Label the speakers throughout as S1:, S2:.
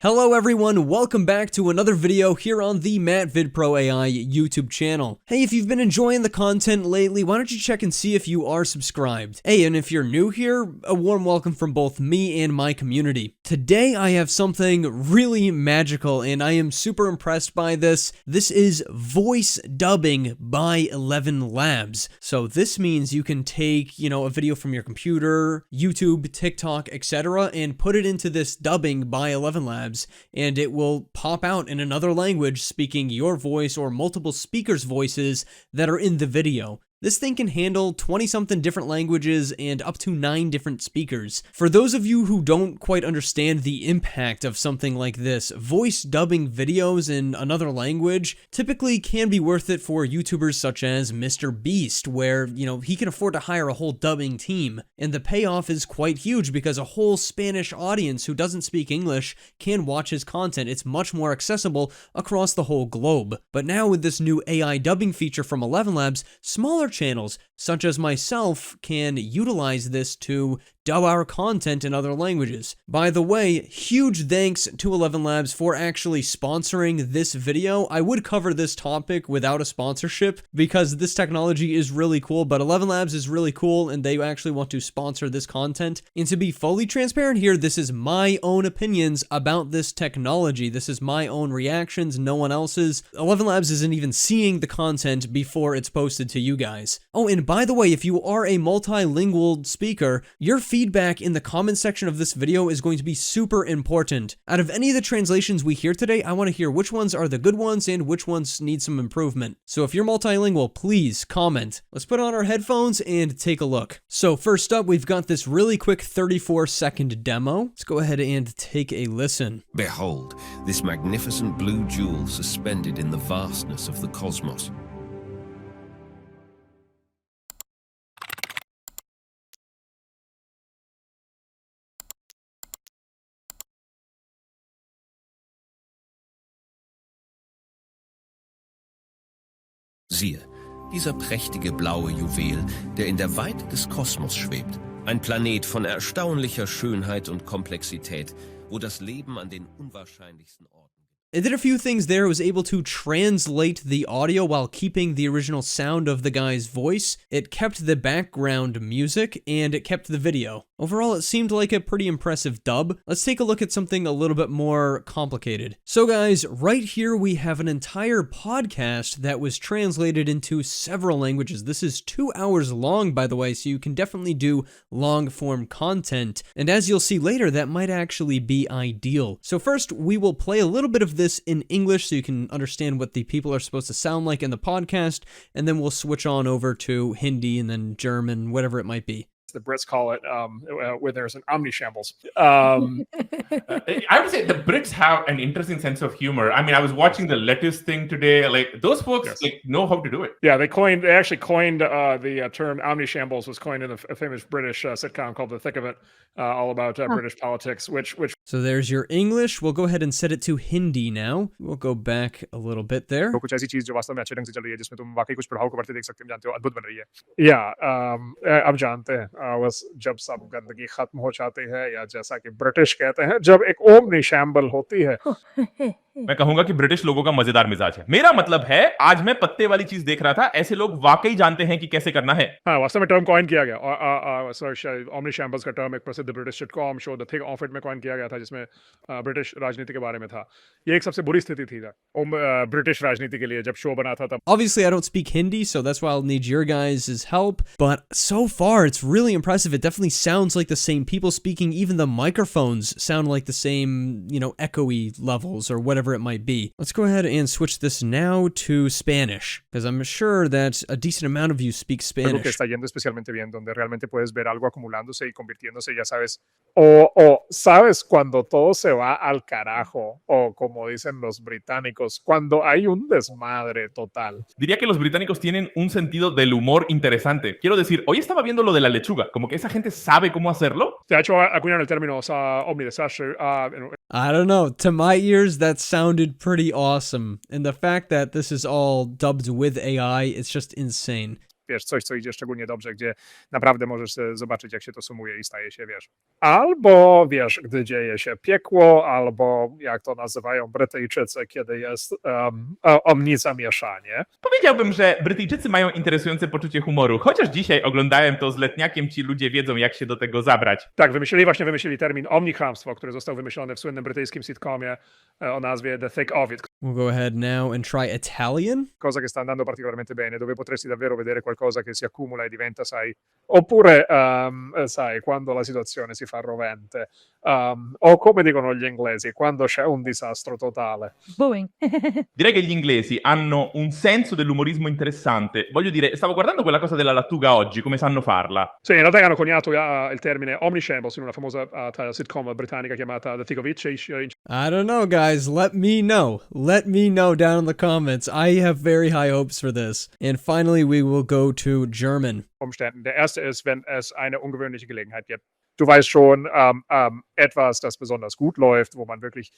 S1: Hello everyone, welcome back to another video here on the MattVidPro AI YouTube channel. Hey, if you've been enjoying the content lately, why don't you check and see if you are subscribed? Hey, and if you're new here, a warm welcome from both me and my community. Today I have something really magical and I am super impressed by this. This is voice dubbing by Elevenlabs. So this means you can take, a video from your computer, YouTube, TikTok, etc. and put it into this dubbing by Elevenlabs. And it will pop out in another language speaking your voice or multiple speakers' voices that are in the video. This thing can handle 20-something different languages and up to 9 different speakers. For those of you who don't quite understand the impact of something like this, voice dubbing videos in another language typically can be worth it for YouTubers such as MrBeast, where, he can afford to hire a whole dubbing team. And the payoff is quite huge because a whole Spanish audience who doesn't speak English can watch his content. It's much more accessible across the whole globe. But now with this new AI dubbing feature from Elevenlabs, smaller channels such as myself can utilize this to dub our content in other languages. By the way, huge thanks to Elevenlabs for actually sponsoring this video. I would cover this topic without a sponsorship because this technology is really cool, but Elevenlabs is really cool and they actually want to sponsor this content. And to be fully transparent here, this is my own opinions about this technology. This is my own reactions, no one else's. Elevenlabs isn't even seeing the content before it's posted to you guys. Oh, and by the way, if you are a multilingual speaker, your feedback in the comment section of this video is going to be super important. Out of any of the translations we hear today, I want to hear which ones are the good ones and which ones need some improvement. So if you're multilingual, please comment. Let's put on our headphones and take a look. So first up, we've got this really quick 34-second demo. Let's go ahead and take a listen.
S2: Behold, this magnificent blue jewel suspended in the vastness of the cosmos. Siehe, dieser prächtige blaue Juwel, der in der Weite des Kosmos schwebt. Ein Planet von erstaunlicher Schönheit und Komplexität, wo das Leben an den unwahrscheinlichsten Orten...
S1: It did a few things there. It was able to translate the audio while keeping the original sound of the guy's voice. It kept the background music, and it kept the video. Overall, it seemed like a pretty impressive dub. Let's take a look at something a little bit more complicated. So guys, right here we have an entire podcast that was translated into several languages. This is 2 hours long, by the way, so you can definitely do long-form content. And as you'll see later, that might actually be ideal. So first, we will play a little bit of this in English so you can understand what the people are supposed to sound like in the podcast, and then we'll switch on over to Hindi and then German, whatever it might be.
S3: The Brits call it where there's an omnishambles.
S4: I would say the Brits have an interesting sense of humor. I mean, I was watching the lettuce thing today. Like those folks, know how to do it.
S3: Yeah, they actually coined the term omnishambles was coined in a famous British sitcom called The Thick of It, all about British politics. Which
S1: So there's your English. We'll go ahead and set it to Hindi now. We'll go back a little bit there.
S3: कुछ ऐसी चीज जो वास्तव में अच्छे ढंग से चल रही है, जिसमें तुम वाकई कुछ प्रभाव को बढ़ते देख सकते हो, जानते हो, अद्भुत बन रही है. Yeah, अब जानते हैं बस जब सब गंदगी खत्म हो जाती है, या जैसा कि ब्रिटिश कहते हैं, जब एक ओमनिशैम्बल होती है.
S4: मैं कहूंगा कि ब्रिटिश लोगों का मजेदार मिजाज है. मेरा मतलब है, आज मैं पत्ते वाली चीज देख रहा था. ऐसे लोग वाकई जानते हैं कि कैसे करना है.
S3: हाँ, वास्तव में टर्म कॉइन किया गया. ओमनिशैम्बल्स का टर्म एक प्रसिद्ध British sitcom show the thick of it में कॉइन किया गया था, जिसमें ब्रिटिश राजनीति के बारे में था. ये एक सबसे बुरी स्थिति थी ब्रिटिश राजनीति के लिए जब शो बना था तब.
S1: Obviously, I don't speak Hindi, so that's why I'll need your guys' help. But so far, it's really impressive. It definitely sounds like the same people speaking. Even the microphones sound like the same, echoey levels or whatever it might be. Let's go ahead and switch this now to Spanish, because I'm sure that a decent amount of you speak Spanish.
S3: Algo que está yendo especialmente bien, donde realmente puedes ver algo acumulándose y convirtiéndose, ya sabes. O sabes cuando todo se va al carajo, o como dicen los británicos, cuando hay un desmadre total.
S4: Diría que los británicos tienen un sentido del humor interesante. Quiero decir, hoy estaba viendo lo de la lechuga, como que esa gente sabe cómo hacerlo.
S3: De hecho, acuñaron el término omnidesastre.
S1: I don't know. To my ears, that sounded pretty awesome. And the fact that this is all dubbed with AI, it's just insane.
S3: wiesz, coś, co idzie szczególnie dobrze, gdzie naprawdę możesz zobaczyć, jak się to sumuje i staje się, wiesz, albo, wiesz, gdy dzieje się piekło, albo, jak to nazywają Brytyjczycy, kiedy jest omnizamieszanie.
S4: Powiedziałbym, że Brytyjczycy mają interesujące poczucie humoru, chociaż dzisiaj oglądałem to z letniakiem, ci ludzie wiedzą, jak się do tego zabrać.
S3: Tak, wymyślili termin omnichamstwo, który został wymyślony w słynnym brytyjskim sitcomie o nazwie The Thick of It.
S1: We'll go ahead now and try Italian.
S3: Cosa che sta andando particolarmente bene, dove potresti davvero vedere qualcosa che si accumula e diventa, sai, oppure, sai, quando la situazione si fa rovente, o come dicono gli inglesi, quando c'è un disastro totale.
S5: Boeing.
S4: Direi che gli inglesi hanno un senso dell'umorismo interessante. Voglio dire, stavo guardando quella cosa della lattuga oggi, come sanno farla.
S3: Sì, in realtà hanno coniato il termine omnishambles in una famosa sitcom britannica chiamata The Thick of It.
S1: I don't know, guys. Let me know. Let me know down in the comments. I have very high hopes for this. And finally, we will go to German.
S3: Umständen. Der erste ist, wenn es eine ungewöhnliche Gelegenheit gibt. Du weißt schon, etwas, das besonders gut läuft, wo man wirklich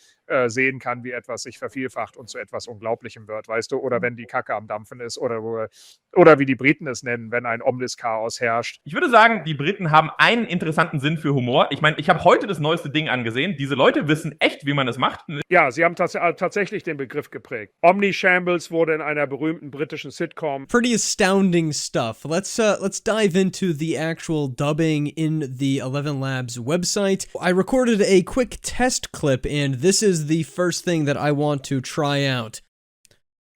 S3: sehen kann, wie etwas sich vervielfacht und zu etwas Unglaublichem wird, weißt du? Oder wenn die Kacke am Dampfen ist oder wie die Briten es nennen, wenn ein Omnis-Chaos herrscht.
S4: Ich würde sagen, die Briten haben einen interessanten Sinn für Humor. Ich meine, ich habe heute das neueste Ding angesehen. Diese Leute wissen echt, wie man es macht.
S3: Ja, sie haben tatsächlich den Begriff geprägt. Omnishambles wurde in einer berühmten britischen Sitcom.
S1: Pretty astounding stuff. Let's dive into the actual dubbing in the Elevenlabs website. I recorded a quick test clip, and this is the first thing that I want to try out.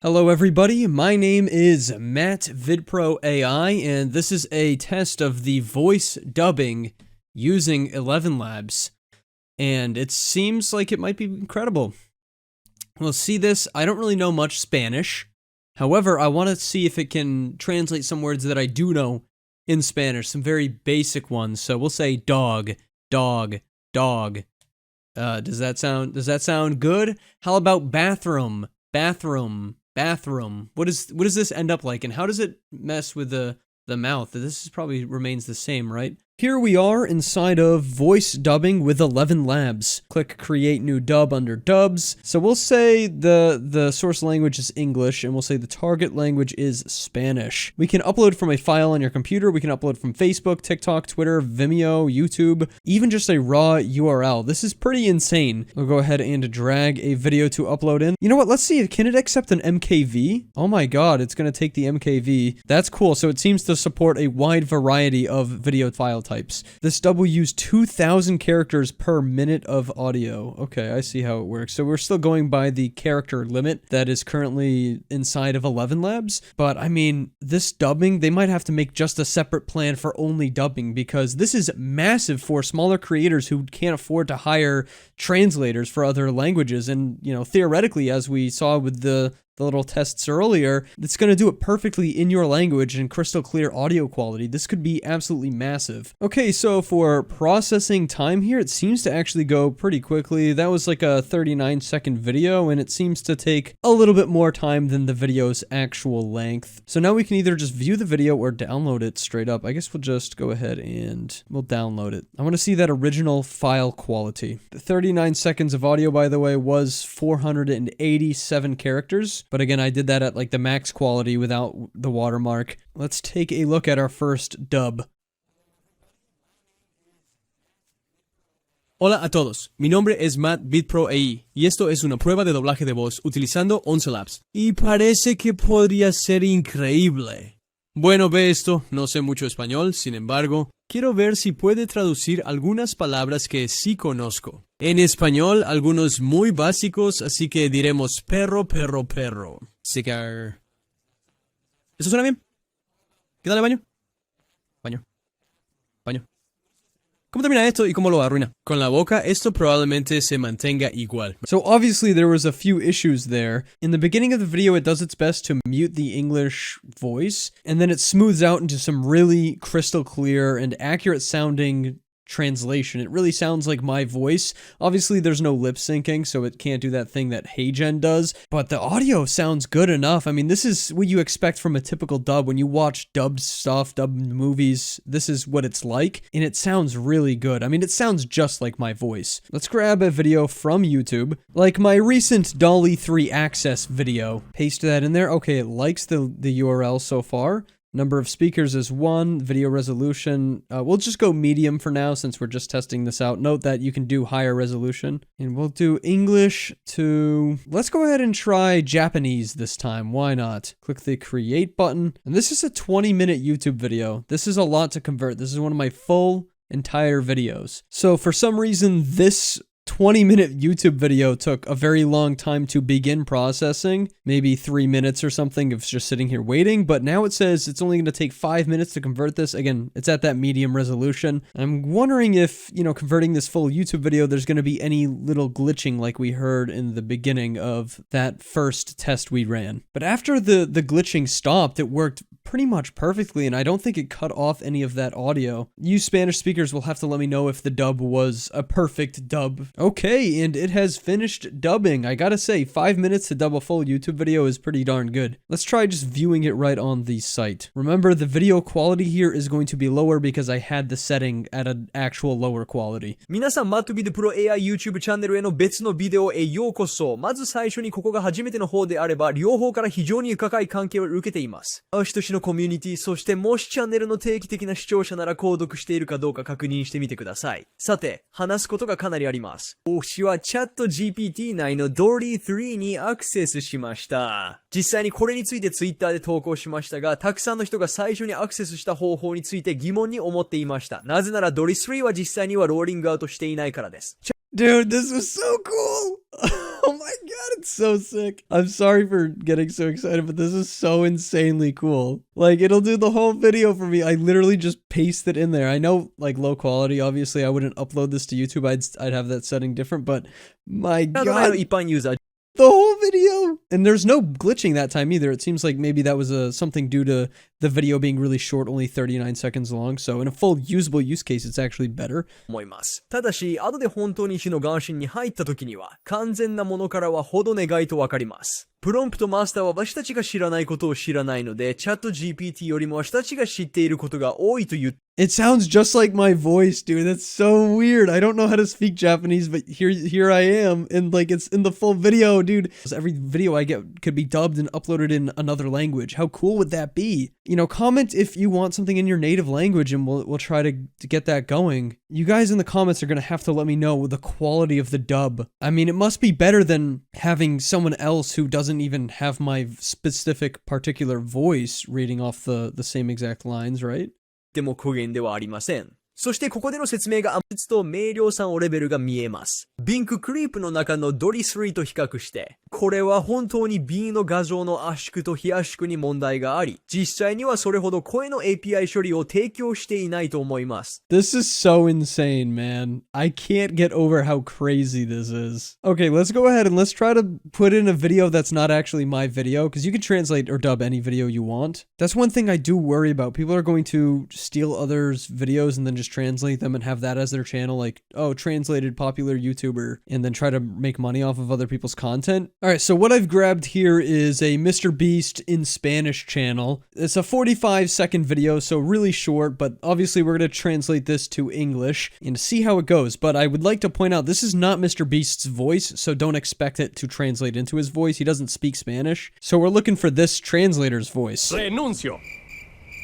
S1: Hello everybody, my name is MattVidPro AI, and this is a test of the voice dubbing using Elevenlabs, and it seems like it might be incredible. We'll see this. I don't really know much Spanish. However, I want to see if it can translate some words that I do know in Spanish, some very basic ones. So we'll say dog, dog, dog. Does that sound good? How about bathroom, bathroom, bathroom? What does this end up like, and how does it mess with the mouth? This probably remains the same, right? Here we are inside of voice dubbing with Elevenlabs. Click create new dub under dubs. So we'll say the source language is English, and we'll say the target language is Spanish. We can upload from a file on your computer. We can upload from Facebook, TikTok, Twitter, Vimeo, YouTube, even just a raw URL. This is pretty insane. We'll go ahead and drag a video to upload in. You know what? Let's see. Can it accept an MKV? Oh my god, it's going to take the MKV. That's cool. So it seems to support a wide variety of video file types. This dub will use 2,000 characters per minute of audio. Okay, I see how it works. So we're still going by the character limit that is currently inside of Elevenlabs. But I mean, this dubbing, they might have to make just a separate plan for only dubbing, because this is massive for smaller creators who can't afford to hire translators for other languages. And, you know, theoretically, as we saw with the little tests earlier, it's going to do it perfectly in your language and crystal clear audio quality. This could be absolutely massive. Okay, so for processing time here, it seems to actually go pretty quickly. That was like a 39-second video, and it seems to take a little bit more time than the video's actual length. So now we can either just view the video or download it straight up. I guess we'll just go ahead and we'll download it. I want to see that original file quality. The 39 seconds of audio, by the way, was 487 characters. But again, I did that at like the max quality without the watermark. Let's take a look at our first dub.
S6: Hola a todos, mi nombre es MattVidPro AI y esto es una prueba de doblaje de voz utilizando Elevenlabs. Y parece que podría ser increíble. Bueno, ve esto, no sé mucho español, sin embargo, quiero ver si puede traducir algunas palabras que sí conozco. En español, algunos muy básicos, así que diremos perro, perro, perro. Cigar. ¿Eso suena bien? ¿Qué tal el baño? Baño. Baño. ¿Cómo termina esto y cómo lo arruina? Con la boca, esto probablemente se mantenga igual.
S1: So obviously there was a few issues there. In the beginning of the video, it does its best to mute the English voice, and then it smooths out into some really crystal clear and accurate sounding translation. It really sounds like my voice. Obviously there's no lip syncing, so it can't do that thing that HeyGen does, but the audio sounds good enough. I mean, this is what you expect from a typical dub. When you watch dubbed stuff, dubbed movies, this is what it's like, and it sounds really good. I mean, it sounds just like my voice. Let's grab a video from YouTube, like my recent DALL-E 3 Access video. Paste that in there. Okay, it likes the URL so far. Number of speakers is 1. Video resolution, we'll just go medium for now since we're just testing this out. Note that you can do higher resolution. And we'll do English to... Let's go ahead and try Japanese this time. Why not? Click the create button. And this is a 20-minute YouTube video. This is a lot to convert. This is one of my full entire videos. So for some reason, this 20-minute YouTube video took a very long time to begin processing, maybe 3 minutes or something of just sitting here waiting, but now it says it's only going to take 5 minutes to convert this. Again, it's at that medium resolution. I'm wondering if, converting this full YouTube video, there's going to be any little glitching like we heard in the beginning of that first test we ran. But after the glitching stopped, it worked pretty much perfectly, and I don't think it cut off any of that audio. You Spanish speakers will have to let me know if the dub was a perfect dub. Okay, and it has finished dubbing. I gotta say, 5 minutes to dub a full YouTube video is pretty darn good. Let's try just viewing it right on the site. Remember, the video quality here is going to be lower because I had the setting at an actual lower quality.
S5: 皆さん、MattVidPro AI YouTube チャンネルへの別のビデオへようこそ。まず最初にここが初めての方であれば、両方から非常に深い関係を受けています。推しとしのコミュニティ、そしてもしチャンネルの定期的な視聴者なら購読しているかどうか確認してみてください。さて、話すことがかなりあります。私はチャット GPT 内の Dory3 にアクセスしました。実際にこれについて Twitter で投稿しましたが、たくさんの人が最初にアクセスした方法について疑問に思っていました。なぜなら Dory3 は実際にはローリングアウトしていないからです。
S1: Dude, this was so cool! Oh my god, it's so sick. I'm sorry for getting so excited, but this is so insanely cool. Like, it'll do the whole video for me. I literally just paste it in there. I know, like, low quality, obviously I wouldn't upload this to YouTube. I'd have that setting different, but my god.
S5: 一般ユーザー
S1: The whole video! And there's no glitching that time either. It seems like maybe that was something due to the video being really short, only 39 seconds long. So in a full usable use case, it's actually better.
S5: 思います。ただし、後で本当に死の眼神に入った時には、完全なものからはほど願いとわかります。プロンプトマスターは私たちが知らないことを知らないので、チャット GPT よりも私たちが知っていることが多いと言って
S1: It sounds just like my voice, dude. That's so weird. I don't know how to speak Japanese, but here I am, and like it's in the full video, dude. Every video I get could be dubbed and uploaded in another language. How cool would that be? Comment if you want something in your native language, and we'll try to get that going. You guys in the comments are gonna have to let me know the quality of the dub. I mean, it must be better than having someone else who doesn't even have my specific particular voice reading off the same exact lines, right?
S5: でも苦言ではありません。そしてここでの説明が暗率と明瞭さのレベルが見えます。ビンククリープの中のドリ3と比較して、これは本当に B の画像の圧縮と非圧縮に問題があり、実際にはそれほど声の API 処理を提供していないと思います。
S1: This is so insane, man. I can't get over how crazy this is. Okay, let's go ahead and let's try to put in a video that's not actually my video, because you can translate or dub any video you want. That's one thing I do worry about. People are going to steal others' videos and then just translate them and have that as their channel, like, oh, translated popular YouTuber, and then try to make money off of other people's content. All right, so what I've grabbed here is a MrBeast in Spanish channel. It's a 45-second video, so really short, but obviously we're going to translate this to English and see how it goes. But I would like to point out, this is not MrBeast's voice, so don't expect it to translate into his voice. He doesn't speak Spanish, so we're looking for this translator's voice.
S7: Renuncio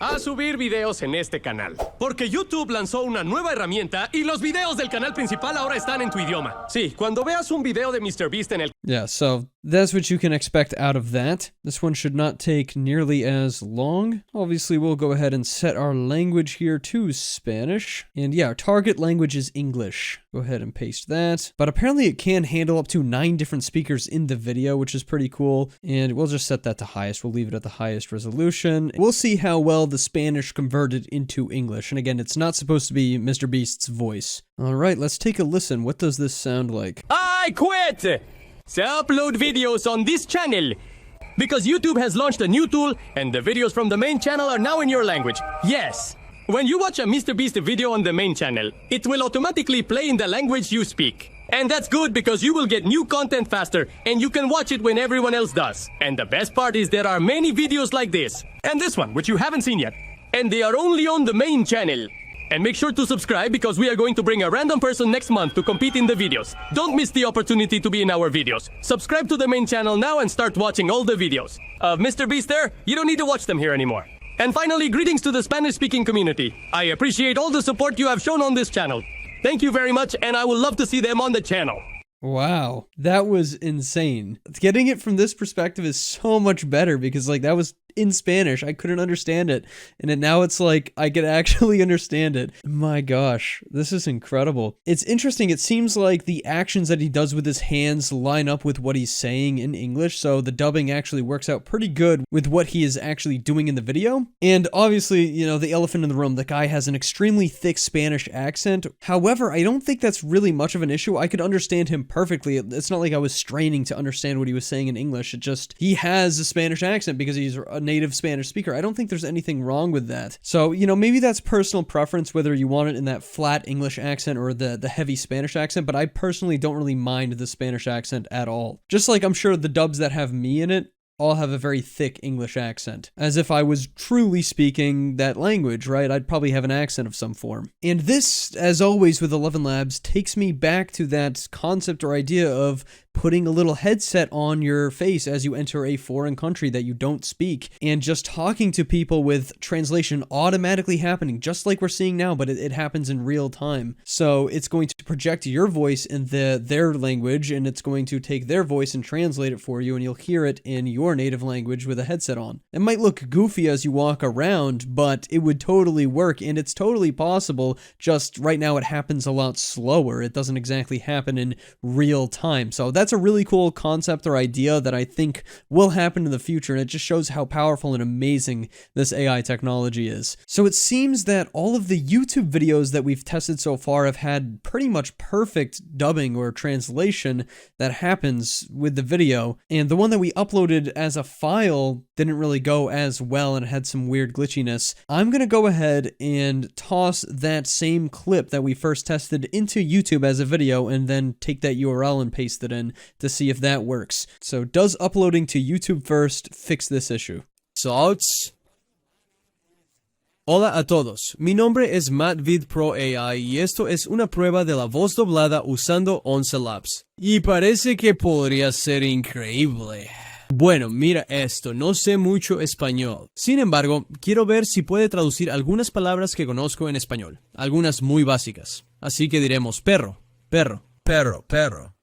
S7: a subir videos en este canal, porque YouTube lanzó una nueva herramienta y los videos del canal principal ahora están en tu idioma. Sí, cuando veas un video de MrBeast en el...
S1: Yeah, so that's what you can expect out of that. This one should not take nearly as long. Obviously, we'll go ahead and set our language here to Spanish. And yeah, our target language is English. Go ahead and paste that. But apparently it can handle up to 9 different speakers in the video, which is pretty cool. And we'll just set that to highest. We'll leave it at the highest resolution. We'll see how well the Spanish converted into English. And again, it's not supposed to be MrBeast's voice. All right, let's take a listen. What does this sound like?
S7: I quit! To upload videos on this channel because YouTube has launched a new tool and the videos from the main channel are now in your language. Yes. When you watch a MrBeast video on the main channel, it will automatically play in the language you speak. And that's good because you will get new content faster and you can watch it when everyone else does. And the best part is there are many videos like this and this one, which you haven't seen yet. And they are only on the main channel. And make sure to subscribe because we are going to bring a random person next month to compete in the videos. Don't miss the opportunity to be in our videos. Subscribe to the main channel now and start watching all the videos. Of MrBeast there, you don't need to watch them here anymore. And finally, greetings to the Spanish-speaking community. I appreciate all the support you have shown on this channel. Thank you very much, and I would love to see them on the channel.
S1: Wow, that was insane. Getting it from this perspective is so much better because like that was in Spanish. I couldn't understand it. And then now it's like I could actually understand it. My gosh, this is incredible. It's interesting. It seems like the actions that he does with his hands line up with what he's saying in English. So the dubbing actually works out pretty good with what he is actually doing in the video. And obviously, you know, the elephant in the room, the guy has an extremely thick Spanish accent. However, I don't think that's really much of an issue. I could understand him perfectly. It's not like I was straining to understand what he was saying in English. It just, he has a Spanish accent because he's a native Spanish speaker. I don't think there's anything wrong with that. So, you know, maybe that's personal preference, whether you want it in that flat English accent or the heavy Spanish accent, but I personally don't really mind the Spanish accent at all. Just like I'm sure the dubs that have me in it all have a very thick English accent, as if I was truly speaking that language, right? I'd probably have an accent of some form. And this, as always with Elevenlabs, takes me back to that concept or idea of putting a little headset on your face as you enter a foreign country that you don't speak, and just talking to people with translation automatically happening, just like we're seeing now, but it happens in real time. So it's going to project your voice in their language, and it's going to take their voice and translate it for you, and you'll hear it in your native language with a headset on. It might look goofy as you walk around, but it would totally work, and it's totally possible. Just right now it happens a lot slower. It doesn't exactly happen in real time. So that's a really cool concept or idea that I think will happen in the future, and it just shows how powerful and amazing this AI technology is. So it seems that all of the YouTube videos that we've tested so far have had pretty much perfect dubbing or translation that happens with the video, and the one that we uploaded as a file didn't really go as well and it had some weird glitchiness. I'm gonna go ahead and toss that same clip that we first tested into YouTube as a video and then take that URL and paste it in to see if that works. So does uploading to YouTube first fix this issue?
S6: Hola a todos, mi nombre es MattVidPro AI y esto es una prueba de la voz doblada usando Elevenlabs. Y parece que podría ser increíble. Bueno, mira esto, no sé mucho español. Sin embargo, quiero ver si puede traducir algunas palabras que conozco en español, algunas muy básicas. Así que diremos perro, perro, perro, perro.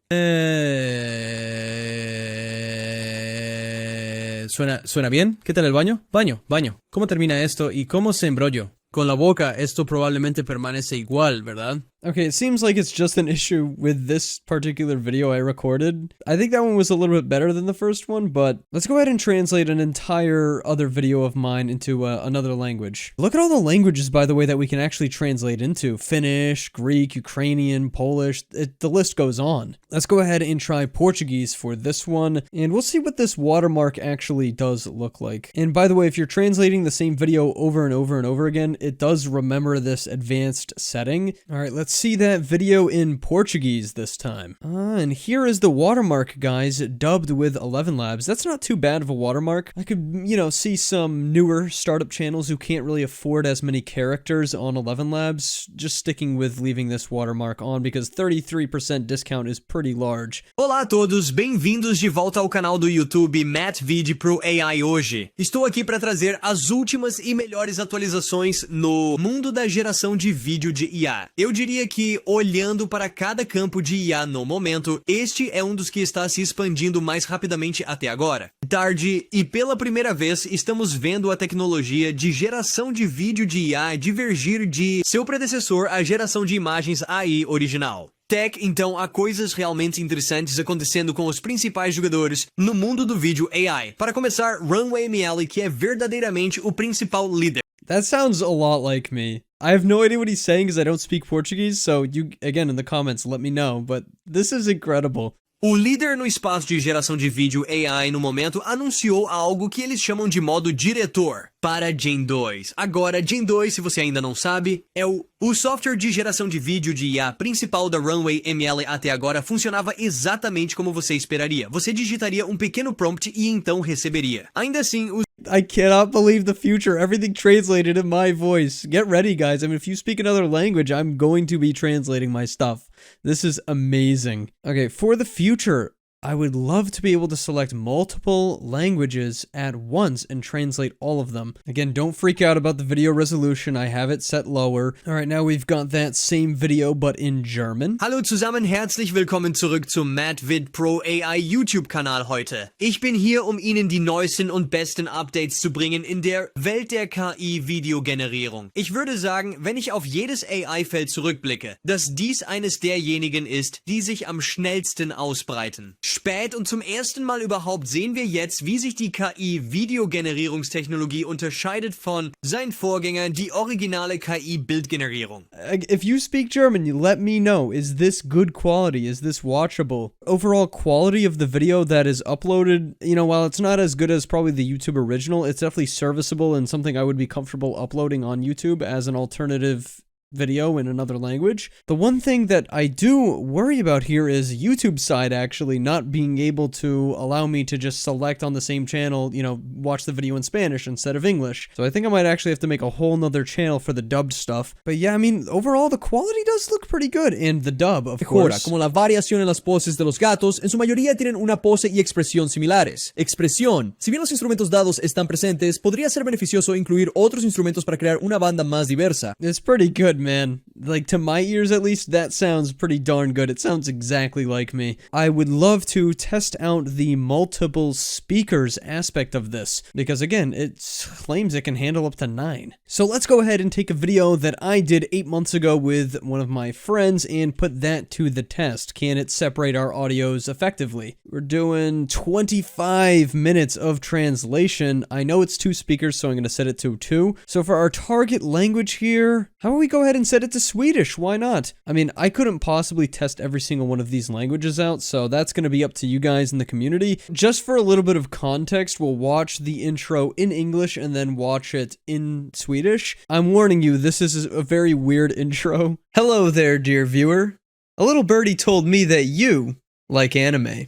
S6: ¿Suena bien? ¿Qué tal el baño? Baño, baño. ¿Cómo termina esto y cómo se embrolló? Con la boca, esto probablemente permanece igual, ¿verdad?
S1: Okay, it seems like it's just an issue with this particular video I recorded. I think that one was a little bit better than the first one, but let's go ahead and translate an entire other video of mine into another language. Look at all the languages, by the way, that we can actually translate into. Finnish, Greek, Ukrainian, Polish, the list goes on. Let's go ahead and try Portuguese for this one, and we'll see what this watermark actually does look like. And by the way, if you're translating the same video over and over and over again, it does remember this advanced setting. All right, let's see that video in Portuguese this time. And here is the watermark, guys, dubbed with Elevenlabs. That's not too bad of a watermark. I could, you know, see some newer startup channels who can't really afford as many characters on Elevenlabs just sticking with leaving this watermark on because 33% discount is pretty large.
S5: Olá a todos, bem-vindos de volta ao canal do YouTube MattVidPro AI hoje. Estou aqui para trazer as últimas e melhores atualizações no mundo da geração de vídeo de IA. Eu diria que, olhando para cada campo de IA no momento, este é um dos que está se expandindo mais rapidamente até agora. Tarde, e pela primeira vez, estamos vendo a tecnologia de geração de vídeo de IA divergir de seu predecessor, a geração de imagens AI original. Tech, então, há coisas realmente interessantes acontecendo com os principais jogadores no mundo do vídeo AI. Para começar, Runway ML, que é verdadeiramente o principal líder.
S1: That sounds a lot like me. I have no idea what he's saying because I don't speak Portuguese, so you, again, in the comments, let me know, but this is incredible.
S5: O líder no espaço de geração de vídeo AI no momento anunciou algo que eles chamam de modo diretor para Gen 2. Agora, Gen 2, se você ainda não sabe, é o software de geração de vídeo de IA principal da Runway ML até agora funcionava exatamente como você esperaria. Você digitaria um pequeno prompt e então receberia. Ainda assim,
S1: I cannot believe the future. Everything translated in my voice. Get ready, guys. I mean, if you speak another language, I'm going to be translating my stuff. This is amazing. Okay, for the future, I would love to be able to select multiple languages at once and translate all of them. Again, don't freak out about the video resolution. I have it set lower. All right, now we've got that same video, but in German.
S5: Hallo zusammen, herzlich willkommen zurück zum MattVidPro AI YouTube-Kanal heute. Ich bin hier, um Ihnen die neuesten und besten Updates zu bringen in der Welt der KI-Videogenerierung. Ich würde sagen, wenn ich auf jedes AI-Feld zurückblicke, dass dies eines derjenigen ist, die sich am schnellsten ausbreiten. Spät und zum ersten Mal überhaupt sehen wir jetzt, wie sich die KI-Videogenerierungstechnologie unterscheidet von seinen Vorgängern, die originale KI-Bildgenerierung.
S1: If you speak German, you let me know. Is this good quality? Is this watchable? Overall quality of the video that is uploaded, you know, while it's not as good as probably the YouTube original, it's definitely serviceable and something I would be comfortable uploading on YouTube as an alternative video in another language. The one thing that I do worry about here is YouTube's side actually not being able to allow me to just select on the same channel, you know, watch the video in Spanish instead of English. So I think I might actually have to make a whole nother channel for the dubbed stuff. But yeah, I mean, overall the quality does look pretty good in the dub, of course.
S6: Como la variación en las poses de los gatos, en su mayoría tienen una pose y expresión similares. Expresión. Si bien los instrumentos dados están presentes, podría ser beneficioso incluir otros instrumentos para crear una banda más diversa.
S1: It's pretty good, man. Like, to my ears at least, that sounds pretty darn good. It sounds exactly like me. I would love to test out the multiple speakers aspect of this, because again, it claims it can handle up to 9. So let's go ahead and take a video that I did 8 months ago with one of my friends and put that to the test. Can it separate our audios effectively? We're doing 25 minutes of translation. I know it's 2 speakers, so I'm going to set it to 2. So for our target language here, how about we go ahead and set it to Swedish? Why not? I mean, I couldn't possibly test every single one of these languages out, so that's going to be up to you guys in the community. Just for a little bit of context, we'll watch the intro in English and then watch it in Swedish. I'm warning you, this is a very weird intro. Hello there, dear viewer. A little birdie told me that you like anime.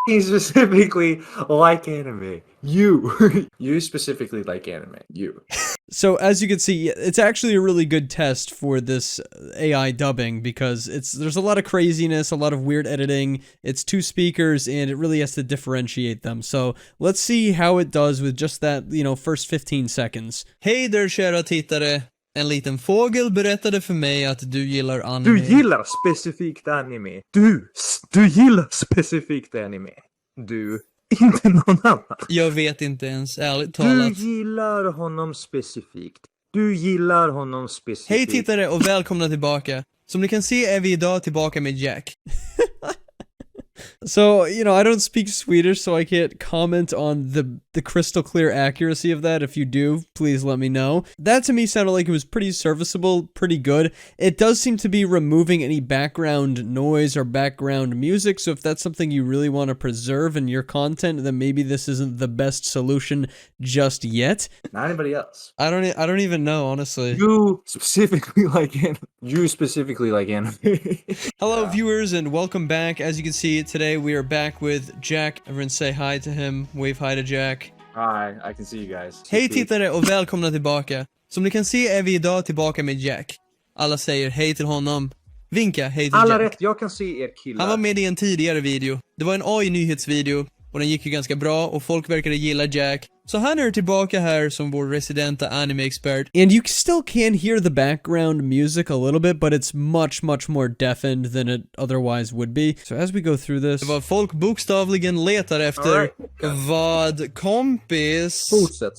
S8: You specifically like anime. You. You specifically like anime. You.
S1: So as you can see, it's actually a really good test for this AI dubbing because there's a lot of craziness, a lot of weird editing. It's 2 speakers and it really has to differentiate them. So let's see how it does with just that, you know, first 15 seconds.
S6: Hej där kära tittare. En liten fågel berättade för mig att du gillar anime.
S8: Du gillar specifikt anime. Du gillar specifikt anime. Du. Inte någon annan.
S6: Jag vet inte ens, ärligt talat.
S8: Du gillar honom specifikt. Du gillar honom specifikt.
S6: Hej tittare och välkomna tillbaka. Som ni kan se är vi idag tillbaka med Jack.
S1: So, you know, I don't speak Swedish, so I can't comment on the crystal clear accuracy of that. If you do, please let me know. That to me sounded like it was pretty serviceable, pretty good. It does seem to be removing any background noise or background music, so if that's something you really want to preserve in your content, then maybe this isn't the best solution just yet.
S8: Not anybody else.
S1: I don't even know, honestly.
S8: You specifically like anime. You specifically like anime.
S1: Hello, viewers, and welcome back. As you can see, today we are back with Jack. Everyone say hi to him. Wave hi to Jack.
S8: Hi, I can see you guys.
S6: Hej tittare och välkomna tillbaka. Som ni kan se är vi idag tillbaka med Jack. Alla säger hej till honom. Vinka hej till
S8: Alla
S6: Jack.
S8: rätt, jag kan se er killar.
S6: Han var med i en tidigare video. Det var en AI-nyhetsvideo. Och den gick ju ganska bra och folk verkade gilla Jack. Så han är tillbaka här som vår residenta anime-expert.
S1: And you still can hear the background music a little bit, but it's much more deafened than it otherwise would be. So as we go through this...
S6: Det var folk bokstavligen letar efter vad kompis...
S8: Fortsätt.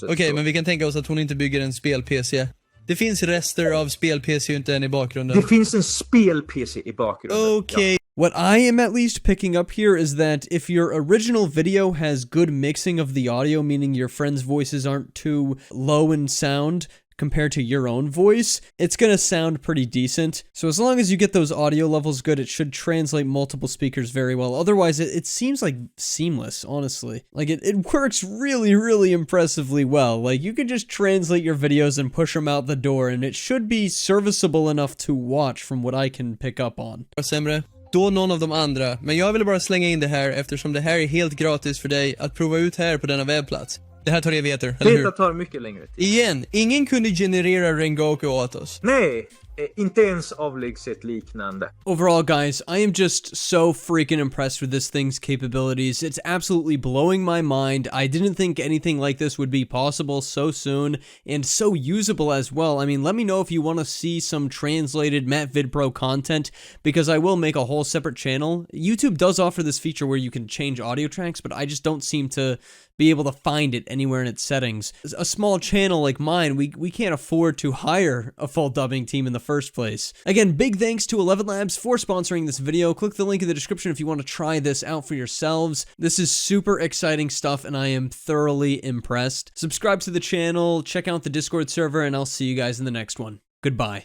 S6: Okej, men vi kan tänka oss att hon inte bygger en spel-PC. Det finns rester av spel-PC inte än i bakgrunden.
S8: Det finns en spel-PC i bakgrunden.
S1: Okay. Ja. What I am at least picking up here is that if your original video has good mixing of the audio, meaning your friends' voices aren't too low in sound compared to your own voice, it's gonna sound pretty decent. So as long as you get those audio levels good, it should translate multiple speakers very well. Otherwise, it seems like seamless, honestly. Like, it works really impressively well. Like, you can just translate your videos and push them out the door, and it should be serviceable enough to watch from what I can pick up on.
S6: Sämre. Då någon av de andra, men jag vill bara slänga in det här eftersom det här är helt gratis för dig att prova ut här på denna webbplats. Det här tar evigheter, eller hur?
S8: Det tar mycket längre tid.
S6: Igen, ingen kunde generera Rengoku åt oss.
S8: Nej, inte ens avlägset liknande.
S1: Overall, guys, I am just so freaking impressed with this thing's capabilities. It's absolutely blowing my mind. I didn't think anything like this would be possible so soon, and so usable as well. I mean, let me know if you want to see some translated MattVidPro content, because I will make a whole separate channel. YouTube does offer this feature where you can change audio tracks, but I just don't seem to be able to find it anywhere in its settings. A small channel like mine, we can't afford to hire a full dubbing team in the first place. Again, big thanks to Elevenlabs for sponsoring this video. Click the link in the description if you want to try this out for yourselves. This is super exciting stuff, and I am thoroughly impressed. Subscribe to the channel, check out the Discord server, and I'll see you guys in the next one. Goodbye.